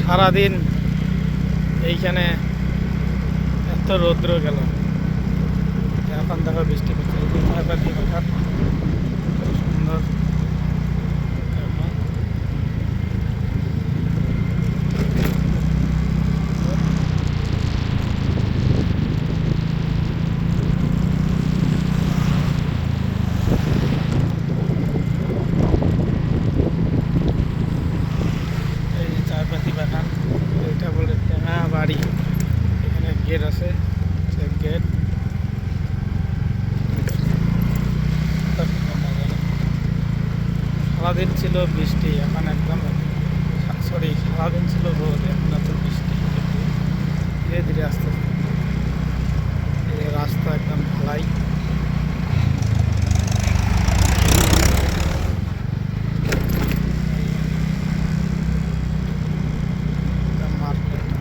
সারাদিন এইখানে এত রৌদ্র গেল, এখন দেখো বৃষ্টি পড়ছে। এই যে চায়পাতি বাগান, খুব সুন্দর। এই যে চায়পাতি বাগান, এটা বলে টেঙা বাড়ি। এখানে গেট আছে, গেট। সারাদিন ছিল বৃষ্টি, এখন একদম, সরি, সারাদিন ছিল